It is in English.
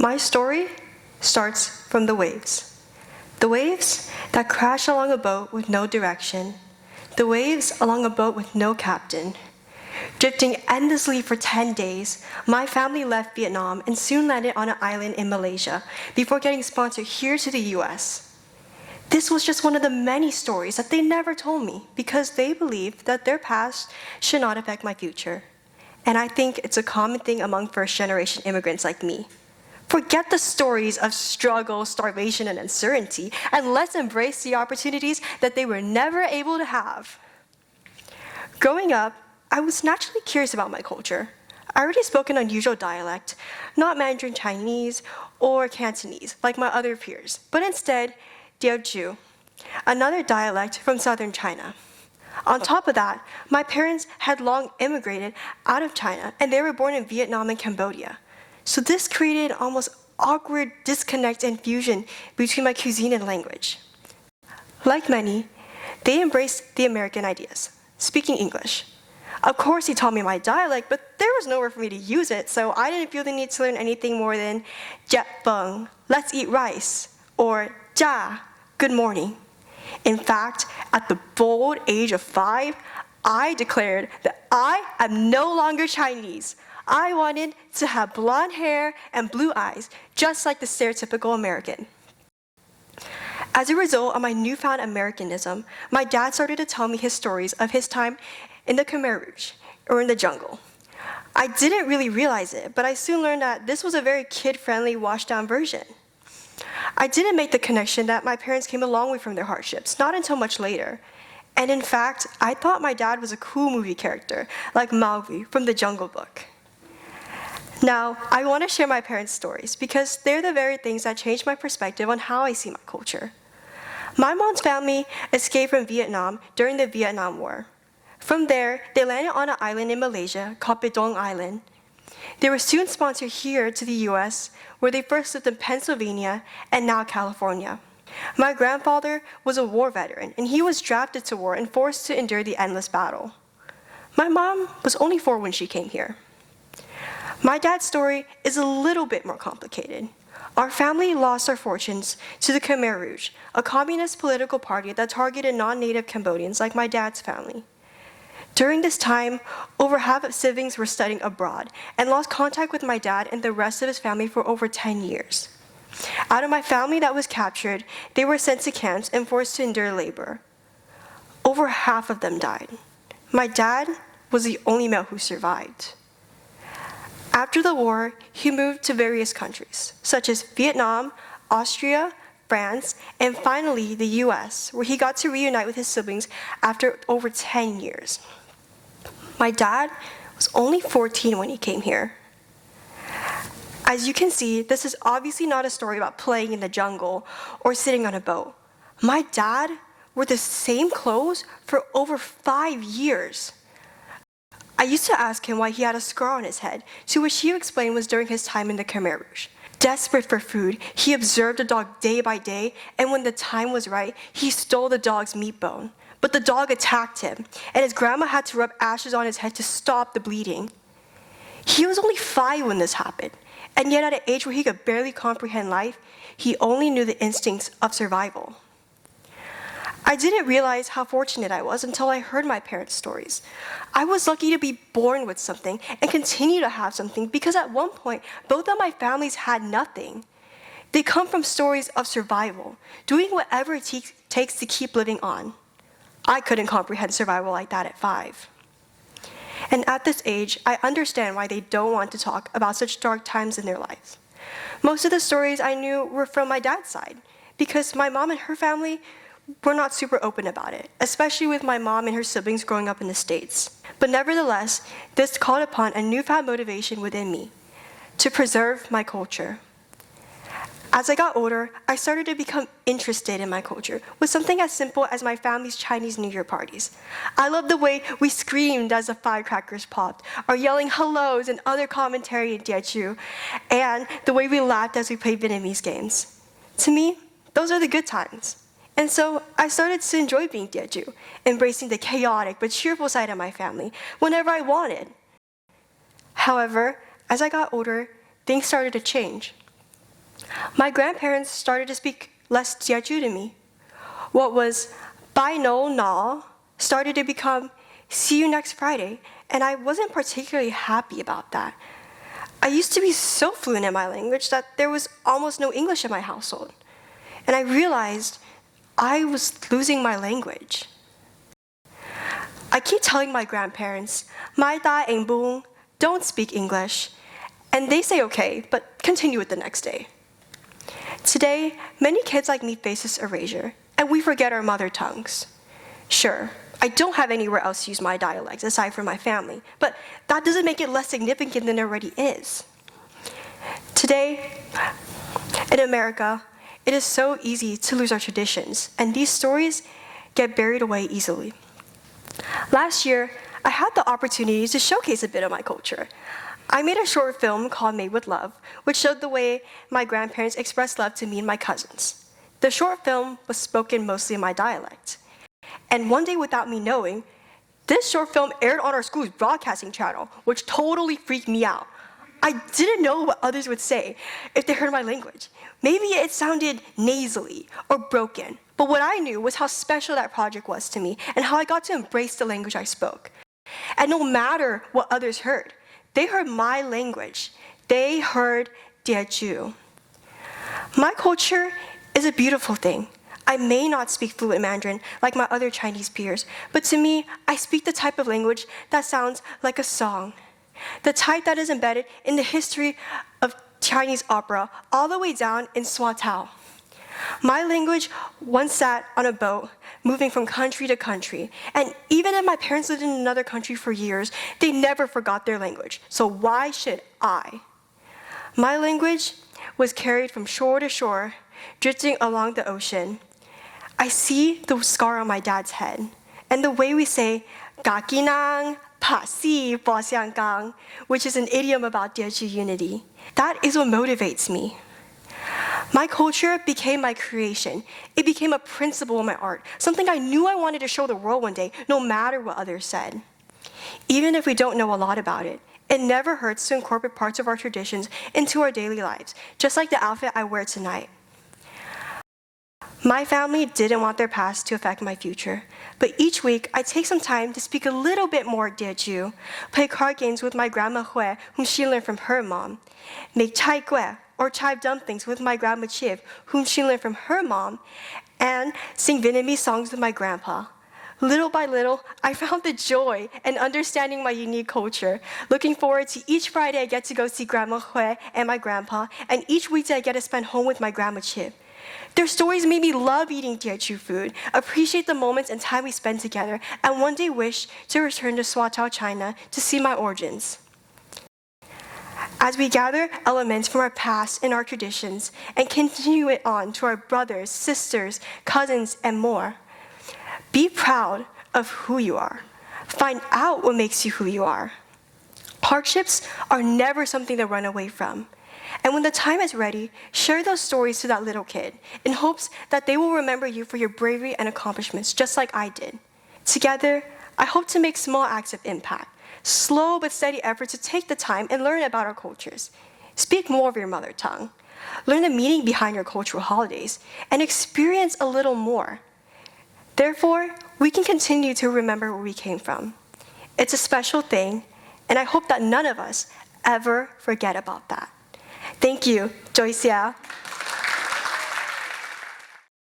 My story starts from the waves. The waves that crash along a boat with no direction. The waves along a boat with no captain. Drifting endlessly for 10 days, my family left Vietnam and soon landed on an island in Malaysia before getting sponsored here to the US. This was just one of the many stories that they never told me because they believed that their past should not affect my future. And I think it's a common thing among first-generation immigrants like me. Forget the stories of struggle, starvation, and uncertainty, and let's embrace the opportunities that they were never able to have. Growing up, I was naturally curious about my culture. I already spoke an unusual dialect, not Mandarin Chinese or Cantonese like my other peers, but instead Teochew, another dialect from southern China. On top of that, my parents had long immigrated out of China and they were born in Vietnam and Cambodia. So this created an almost awkward disconnect and fusion between my cuisine and language. Like many, they embraced the American ideas, speaking English. Of course, he taught me my dialect, but there was nowhere for me to use it, so I didn't feel the need to learn anything more than "Jet Bung," let's eat rice, or "Ja," good morning. In fact, at the bold age of 5, I declared that I am no longer Chinese. I wanted to have blonde hair and blue eyes, just like the stereotypical American. As a result of my newfound Americanism, my dad started to tell me his stories of his time in the Khmer Rouge, or in the jungle. I didn't really realize it, but I soon learned that this was a very kid-friendly, washed-down version. I didn't make the connection that my parents came a long way from their hardships, not until much later. And in fact, I thought my dad was a cool movie character, like Mowgli from the Jungle Book. Now, I want to share my parents' stories because they're the very things that changed my perspective on how I see my culture. My mom's family escaped from Vietnam during the Vietnam War. From there, they landed on an island in Malaysia called Pidong Island. They were soon sponsored here to the US, where they first lived in Pennsylvania and now California. My grandfather was a war veteran, and he was drafted to war and forced to endure the endless battle. My mom was only 4 when she came here. My dad's story is a little bit more complicated. Our family lost our fortunes to the Khmer Rouge, a communist political party that targeted non-native Cambodians like my dad's family. During this time, over half of siblings were studying abroad and lost contact with my dad and the rest of his family for over 10 years. Out of my family that was captured, they were sent to camps and forced to endure labor. Over half of them died. My dad was the only male who survived. After the war, he moved to various countries, such as Vietnam, Austria, France, and finally the US, where he got to reunite with his siblings after over 10 years. My dad was only 14 when he came here. As you can see, this is obviously not a story about playing in the jungle or sitting on a boat. My dad wore the same clothes for over 5 years. I used to ask him why he had a scar on his head, to which he explained was during his time in the Khmer Rouge. Desperate for food, he observed the dog day by day, and when the time was right, he stole the dog's meat bone. But the dog attacked him, and his grandma had to rub ashes on his head to stop the bleeding. He was only 5 when this happened, and yet at an age where he could barely comprehend life, he only knew the instincts of survival. I didn't realize how fortunate I was until I heard my parents' stories. I was lucky to be born with something and continue to have something because at one point, both of my families had nothing. They come from stories of survival, doing whatever it takes to keep living on. I couldn't comprehend survival like that at 5. And at this age, I understand why they don't want to talk about such dark times in their lives. Most of the stories I knew were from my dad's side, because my mom and her family were not super open about it, especially with my mom and her siblings growing up in the States. But nevertheless, this called upon a newfound motivation within me to preserve my culture. As I got older, I started to become interested in my culture with something as simple as my family's Chinese New Year parties. I loved the way we screamed as the firecrackers popped, or yelling hellos and other commentary in Teochew, and the way we laughed as we played Vietnamese games. To me, those are the good times. And so I started to enjoy being Teochew, embracing the chaotic but cheerful side of my family whenever I wanted. However, as I got older, things started to change. My grandparents started to speak less Teochew to me. What was bye no na started to become see you next Friday, and I wasn't particularly happy about that. I used to be so fluent in my language that there was almost no English in my household. And I realized I was losing my language. I keep telling my grandparents, "My da eng bung, don't speak English." And they say okay, but continue it the next day. Today, many kids like me face this erasure, and we forget our mother tongues. Sure, I don't have anywhere else to use my dialects aside from my family, but that doesn't make it less significant than it already is. Today, in America, it is so easy to lose our traditions, and these stories get buried away easily. Last year, I had the opportunity to showcase a bit of my culture. I made a short film called Made with Love, which showed the way my grandparents expressed love to me and my cousins. The short film was spoken mostly in my dialect. And one day, without me knowing, this short film aired on our school's broadcasting channel, which totally freaked me out. I didn't know what others would say if they heard my language. Maybe it sounded nasally or broken, but what I knew was how special that project was to me and how I got to embrace the language I spoke. And no matter what others heard, they heard my language. They heard Teochew. My culture is a beautiful thing. I may not speak fluent Mandarin like my other Chinese peers, but to me, I speak the type of language that sounds like a song. The type that is embedded in the history of Chinese opera all the way down in Swatow. My language once sat on a boat, moving from country to country, and even if my parents lived in another country for years, they never forgot their language, so why should I? My language was carried from shore to shore, drifting along the ocean. I see the scar on my dad's head, and the way we say, "gakinang, pasi, boxianggang," which is an idiom about Teochew unity. That is what motivates me. My culture became my creation. It became a principle in my art, something I knew I wanted to show the world one day, no matter what others said. Even if we don't know a lot about it, it never hurts to incorporate parts of our traditions into our daily lives, just like the outfit I wear tonight. My family didn't want their past to affect my future, but each week I take some time to speak a little bit more Teochew, play card games with my grandma Hui, whom she learned from her mom, make chai gui, or chive dumplings with my grandma Chiv, whom she learned from her mom, and sing Vietnamese songs with my grandpa. Little by little, I found the joy in understanding my unique culture, looking forward to each Friday I get to go see Grandma Hui and my grandpa, and each weekday I get to spend home with my grandma Chiv. Their stories made me love eating Teochew food, appreciate the moments and time we spend together, and one day wish to return to Swatow, China to see my origins. As we gather elements from our past and our traditions and continue it on to our brothers, sisters, cousins, and more, be proud of who you are. Find out what makes you who you are. Hardships are never something to run away from. And when the time is ready, share those stories to that little kid in hopes that they will remember you for your bravery and accomplishments, just like I did. Together, I hope to make small acts of impact, slow but steady efforts to take the time and learn about our cultures. Speak more of your mother tongue. Learn the meaning behind your cultural holidays and experience a little more. Therefore, we can continue to remember where we came from. It's a special thing, and I hope that none of us ever forget about that. Thank you, Joycia.